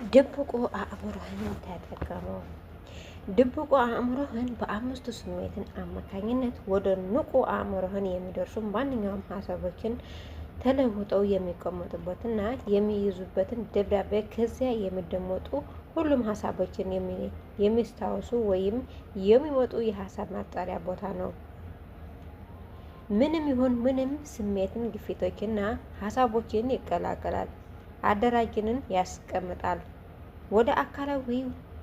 ድብቁ አእምሮህን ተጠቀመው። ድብቁ አእምሮህን በአምስቱ ስሜትን አማካኝነት ወደ ንቁ አእምሮህን የሚደርሱ ማንኛውም ሀሳቦችን ተለውጠው የሚቀመጡበትና የሚይዙበትን ደብዳቤ ከዚያ የሚደመጡ ሁሉም ሀሳቦችን የሚስታወሱ ወይም የሚመጡ የሀሳብ ማጣሪያ ቦታ ነው። ምንም ይሁን ምንም ስሜትን፣ ግፊቶችና ሀሳቦችን ይቀላቀላል፣ አደራጅንን ያስቀምጣል። ወደ አካላዊ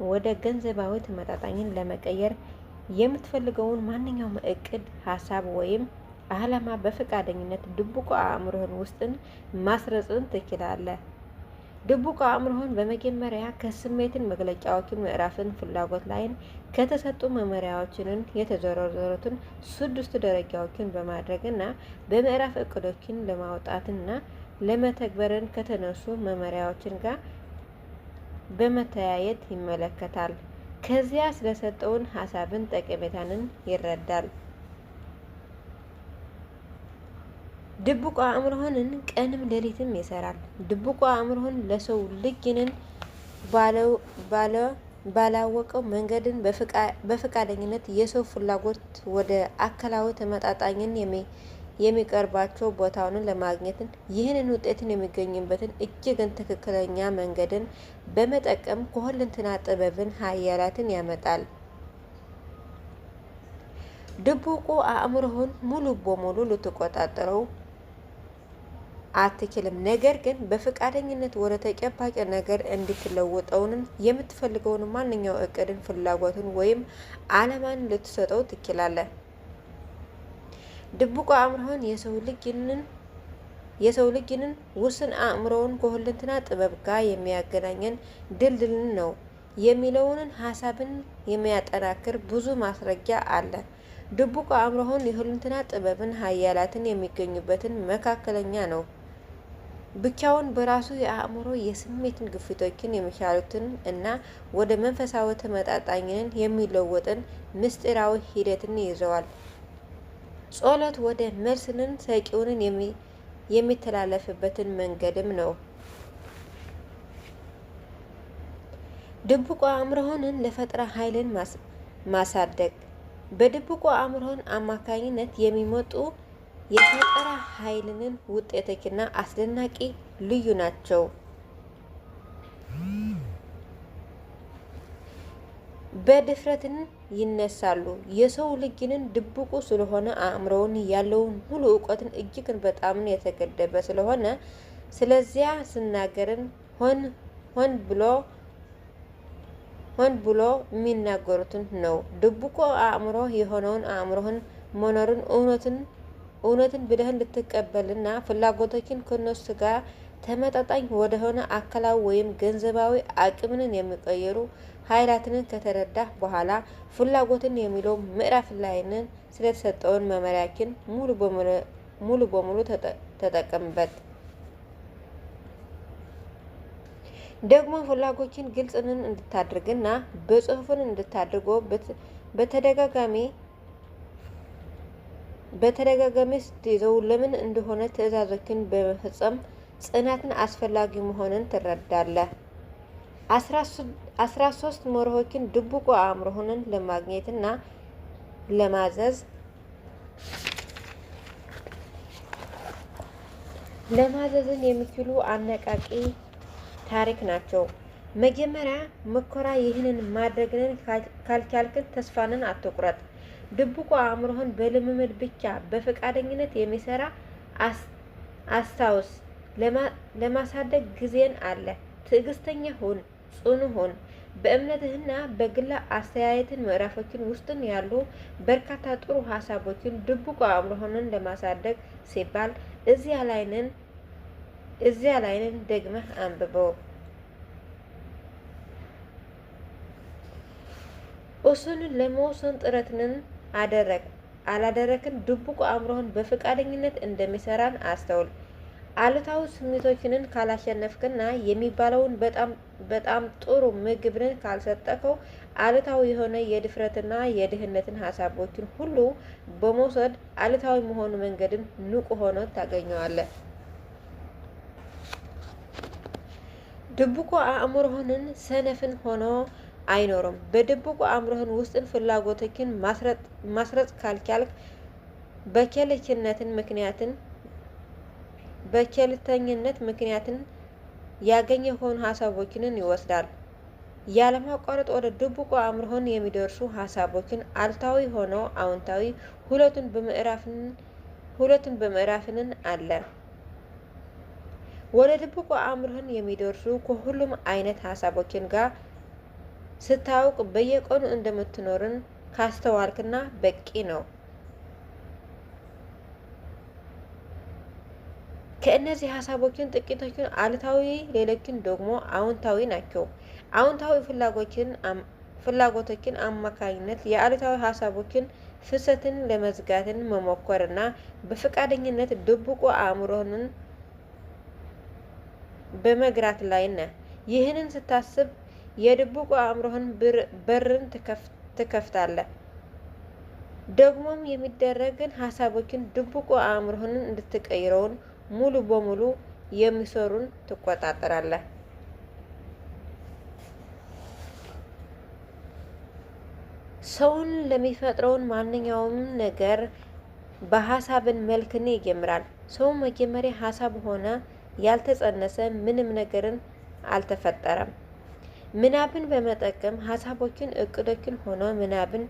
ወደ ገንዘባዊ ተመጣጣኝን ለመቀየር የምትፈልገውን ማንኛውም እቅድ፣ ሀሳብ ወይም ዓላማ በፈቃደኝነት ድብቁ አእምሮህን ውስጥን ማስረጽን ትችላለህ። ድብቁ አእምሮህን በመጀመሪያ ከስሜትን መግለጫዎችን ምዕራፍን ፍላጎት ላይን ከተሰጡ መመሪያዎችን የተዘረዘሩትን 6 ደረጃዎችን በማድረግና በምዕራፍ እቅዶችን ለማውጣትና ለመተግበርን ከተነሱ መመሪያዎችን ጋር በመተያየት ይመለከታል። ከዚያ ስለሰጠውን ሀሳብን ጠቀሜታንን ይረዳል። ድብቁ አእምሮህን ቀንም ሌሊትም ይሰራል። ድብቁ አእምሮህን ለሰው ልጅንን ባላወቀው መንገድን በፈቃደኝነት የሰው ፍላጎት ወደ አካላዊ ተመጣጣኝን የሚቀርባቸው ቦታውን ለማግኘትን ይህንን ውጤትን የሚገኝበትን እጅግን ትክክለኛ መንገድን በመጠቀም ከሁለንተና ጥበብን ሀያላትን ያመጣል። ድብቁ አእምሮህን ሙሉ በሙሉ ልትቆጣጠረው አትችልም። ነገር ግን በፈቃደኝነት ወደ ተጨባጭ ነገር እንድትለውጠውን የምትፈልገውን ማንኛው እቅድን፣ ፍላጎትን ወይም ዓላማን ልትሰጠው ትችላለህ። ድብቁ አእምሮህን የሰው ልጅንን ውስን አእምሮውን ከሁለንተና ጥበብ ጋር የሚያገናኘን ድልድልን ነው የሚለውን ሀሳብን የሚያጠናክር ብዙ ማስረጃ አለ። ድብቁ አእምሮህን የሁለንተና ጥበብን ሀያላትን የሚገኙበትን መካከለኛ ነው። ብቻውን በራሱ የአእምሮ የስሜትን ግፊቶችን የሚሻሉትን እና ወደ መንፈሳዊ ተመጣጣኝን የሚለወጥን ምስጢራዊ ሂደትን ይዘዋል። ጸሎት ወደ መልስንን ሰጪውን የሚተላለፍበትን መንገድም ነው። ድብቁ አእምሮህን ለፈጠራ ኃይልን ማሳደግ በድብቁ አእምሮህን አማካኝነት የሚመጡ የፈጠራ ኃይልን ውጤቶችና አስደናቂ ልዩ ናቸው። በድፍረትን ይነሳሉ። የሰው ልጅንን ድብቁ ስለሆነ አእምሮውን ያለውን ሙሉ እውቀትን እጅግን በጣም የተገደበ ስለሆነ ስለዚያ ስናገርን ሆን ብሎ የሚናገሩትን ነው። ድብቁ አእምሮ የሆነውን አእምሮህን መኖርን እውነትን ብለህን ልትቀበልና ፍላጎቶችን ከነሱ ጋር ተመጣጣኝ ወደሆነ አካላዊ ወይም ገንዘባዊ አቅምን የሚቀየሩ ኃይላትን ከተረዳህ በኋላ ፍላጎትን የሚለው ምዕራፍ ላይን ስለተሰጠውን መመሪያችን ሙሉ በሙሉ ተጠቀምበት። ደግሞ ፍላጎችን ግልጽንን እንድታደርግና በጽሁፍን እንድታደርጎ በተደጋጋሚ ስትይዘው ለምን እንደሆነ ትዕዛዞችን በመፈጸም ጽናትን አስፈላጊ መሆንን ትረዳለህ። 13 መርሆችን ድብቁ አእምሮህን ለማግኘትና ለማዘዝን የሚችሉ አነቃቂ ታሪክ ናቸው። መጀመሪያ ሙከራ ይህንን ማድረግን ካልቻልክን ተስፋንን አትቁረጥ። ድብቁ አእምሮህን በልምምድ ብቻ በፈቃደኝነት የሚሰራ አስታውስ። ለማሳደግ ጊዜን አለ። ትዕግስተኛ ሁን፣ ጽኑ ሁን። በእምነትህና በግላ አስተያየትን ምዕራፎችን ውስጥን ያሉ በርካታ ጥሩ ሀሳቦችን ድብቁ አእምሮህን ለማሳደግ ሲባል እዚያ ላይንን ደግመህ አንብበው። እሱን ለመወሰን ጥረትን አላደረክን ድብቁ አእምሮህን በፈቃደኝነት እንደሚሰራን አስተውል። አሉታዊ ስሜቶችንን ካላሸነፍክና የሚባለውን በጣም ጥሩ ምግብን ካልሰጠከው አሉታዊ የሆነ የድፍረትና የድህነትን ሀሳቦችን ሁሉ በመውሰድ አሉታዊ መሆኑ መንገድን ንቁ ሆኖ ታገኘዋለህ። ድብቁ አእምሮህን ሰነፍን ሆኖ አይኖርም። በድብቁ አእምሮህን ውስጥን ፍላጎቶችን ማስረጽ ካልቻልክ በቸልተኝነት ምክንያትን ያገኘኸውን ሀሳቦችን ይወስዳል። ያለማቋረጥ ወደ ድብቁ አእምሮህን የሚደርሱ ሀሳቦችን አሉታዊ ሆነው አዎንታዊ ሁለቱን በምዕራፍንን አለ። ወደ ድብቁ አእምሮህን የሚደርሱ ከሁሉም አይነት ሀሳቦችን ጋር ስታውቅ በየቀኑ እንደምትኖርን ካስተዋልክና በቂ ነው። ከእነዚህ ሀሳቦችን ጥቂቶችን አሉታዊ፣ ሌሎችን ደግሞ አዎንታዊ ናቸው። አዎንታዊ ፍላጎቶችን አማካኝነት የአሉታዊ ሀሳቦችን ፍሰትን ለመዝጋትን መሞከርና በፈቃደኝነት ድብቁ አእምሮህን በመግራት ላይ ነህ። ይህንን ስታስብ የድብቁ አእምሮህን በርን ትከፍታለህ። ደግሞም የሚደረግን ሀሳቦችን ድብቁ አእምሮህን እንድትቀይረውን ሙሉ በሙሉ የሚሰሩን ትቆጣጠራለህ። ሰውን ለሚፈጥረውን ማንኛውም ነገር በሀሳብን መልክን ይጀምራል። ሰው መጀመሪያ ሀሳብ ሆነ ያልተጸነሰ ምንም ነገርን አልተፈጠረም። ምናብን በመጠቀም ሀሳቦችን፣ እቅዶችን ሆነ ምናብን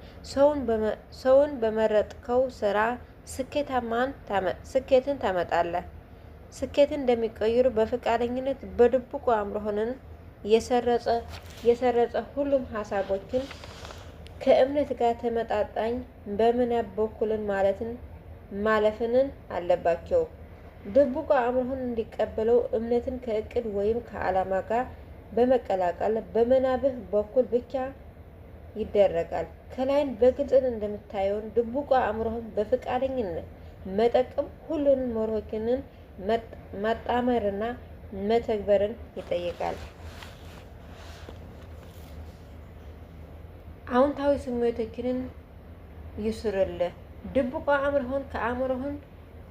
ሰውን በመረጥከው ስራ ስኬትን ታመጣለህ። ስኬትን እንደሚቀይሩ በፈቃደኝነት በድብቁ አእምሮህን የሰረጸ ሁሉም ሀሳቦችን ከእምነት ጋር ተመጣጣኝ በምናብ በኩልን ማለፍንን አለባቸው። ድብቁ አእምሮህን እንዲቀበለው እምነትን ከእቅድ ወይም ከዓላማ ጋር በመቀላቀል በምናብህ በኩል ብቻ ይደረጋል። ከላይን በግልጽ እንደምታየውን ድብቁ አእምሮህን በፈቃደኝነት መጠቀም ሁሉንም መርሆችንን ማጣመርና መተግበርን ይጠይቃል። አዎንታዊ ስሜቶችን ይስሩልህ። ድብቁ አእምሮህን ከአእምሮህን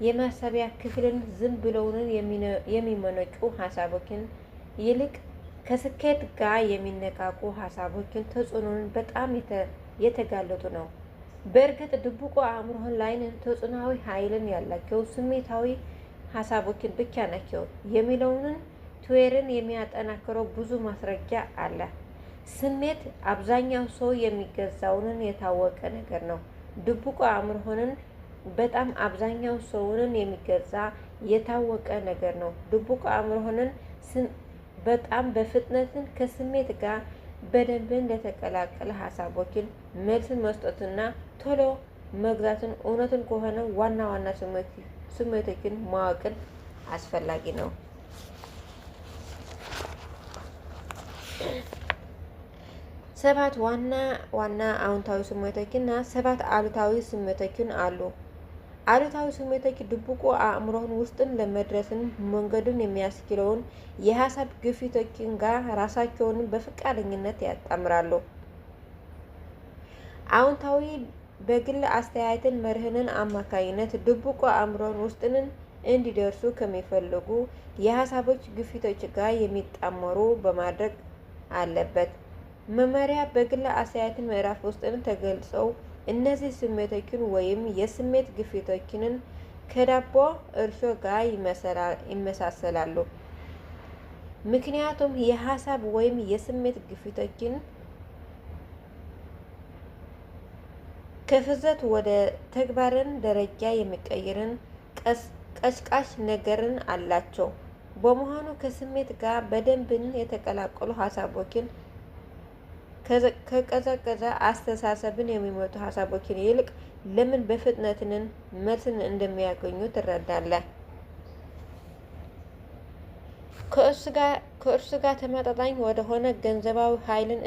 የማሰቢያ ክፍልን ዝም ብለውን የሚመነጩ ሀሳቦችን ይልቅ ከስኬት ጋር የሚነቃቁ ሀሳቦችን ተጽዕኖን በጣም የተጋለጡ ነው። በእርግጥ ድብቁ አእምሮህን ላይን ተጽዕኖዊ ኃይልን ያላቸው ስሜታዊ ሀሳቦችን ብቻ ናቸው የሚለውን ትዌርን የሚያጠናክረው ብዙ ማስረጃ አለ። ስሜት አብዛኛው ሰው የሚገዛውን የታወቀ ነገር ነው። ድብቁ አእምሮህን በጣም አብዛኛው ሰውን የሚገዛ የታወቀ ነገር ነው። ድብቁ አእምሮህን በጣም በፍጥነትን ከስሜት ጋር በደንብን ለተቀላቀለ ሀሳቦችን መልስን መስጠትና ቶሎ መግዛትን እውነትን ከሆነ ዋና ስሜቶችን ማወቅን አስፈላጊ ነው። ሰባት ዋና አዎንታዊ ስሜቶችና 7 አሉታዊ ስሜቶችን አሉ። አሉታዊ ስሜቶች ድብቁ አእምሮህን ውስጥን ለመድረስን መንገዱን የሚያስችለውን የሀሳብ ግፊቶችን ጋር ራሳቸውን በፈቃደኝነት ያጣምራሉ። አዎንታዊ በግል አስተያየትን መርህንን አማካኝነት ድብቁ አእምሮህን ውስጥን እንዲደርሱ ከሚፈልጉ የሀሳቦች ግፊቶች ጋር የሚጣመሩ በማድረግ አለበት። መመሪያ በግል አስተያየትን ምዕራፍ ውስጥን ተገልጸው እነዚህ ስሜቶችን ወይም የስሜት ግፊቶችን ከዳቦ እርሾ ጋር ይመሳሰላሉ። ምክንያቱም የሀሳብ ወይም የስሜት ግፊቶችን ከፍዘት ወደ ተግባርን ደረጃ የሚቀይርን ቀስቃሽ ነገርን አላቸው። በመሆኑ ከስሜት ጋር በደንብን የተቀላቀሉ ሀሳቦችን ከቀዘቀዘ አስተሳሰብን የሚመጡ ሀሳቦችን ይልቅ ለምን በፍጥነትን መልስን እንደሚያገኙ ትረዳለህ። ከእርሱ ጋር ተመጣጣኝ ወደሆነ ገንዘባዊ ኃይልን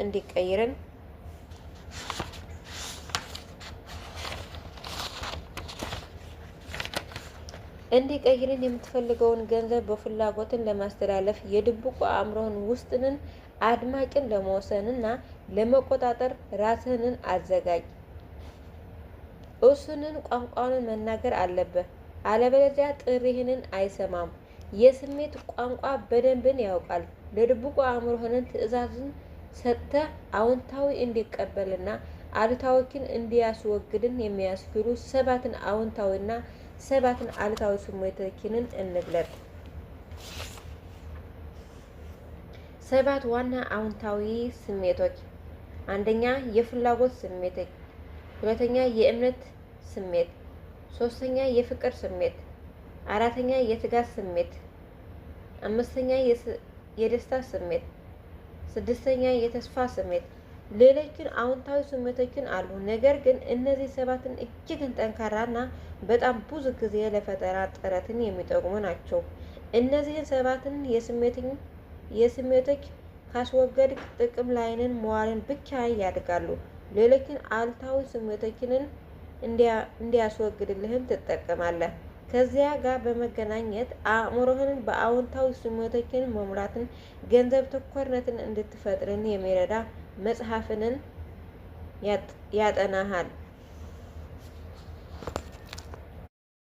እንዲቀይርን የምትፈልገውን ገንዘብ በፍላጎትን ለማስተላለፍ የድብቁ አእምሮህን ውስጥንን አድማጭን ለመወሰንና ለመቆጣጠር ራስህን አዘጋጅ። እሱንን ቋንቋውን መናገር አለብህ፣ አለበለዚያ ጥሪህንን አይሰማም። የስሜት ቋንቋ በደንብን ያውቃል። ለድብቁ አእምሮህን ትዕዛዝን ሰጥተህ አዎንታዊ እንዲቀበልና አሉታዊዎችን እንዲያስወግድን የሚያስችሉ 7 አዎንታዊና 7 አሉታዊ ስሜቶችን እንግለጽ። 7 ዋና አዎንታዊ ስሜቶች። አንደኛ የፍላጎት ስሜት፣ ሁለተኛ የእምነት ስሜት፣ ሶስተኛ የፍቅር ስሜት፣ አራተኛ የትጋት ስሜት፣ አምስተኛ የደስታ ስሜት፣ ስድስተኛ የተስፋ ስሜት። ሌሎችን አዎንታዊ ስሜቶችን አሉ። ነገር ግን እነዚህ 7 እጅግን ጠንካራና በጣም ብዙ ጊዜ ለፈጠራ ጥረትን የሚጠቅሙ ናቸው። እነዚህን 7 የስሜቶች ካስወገድክ ጥቅም ላይንን መዋልን ብቻ ያድጋሉ። ሌሎችን አሉታዊ ስሜቶችን እንዲያስወግድልህን ትጠቀማለህ። ከዚያ ጋር በመገናኘት አእምሮህን በአዎንታዊ ስሜቶችን መሙላትን ገንዘብ ተኮርነትን እንድትፈጥርን የሚረዳ መጽሐፍንን ያጠናሃል።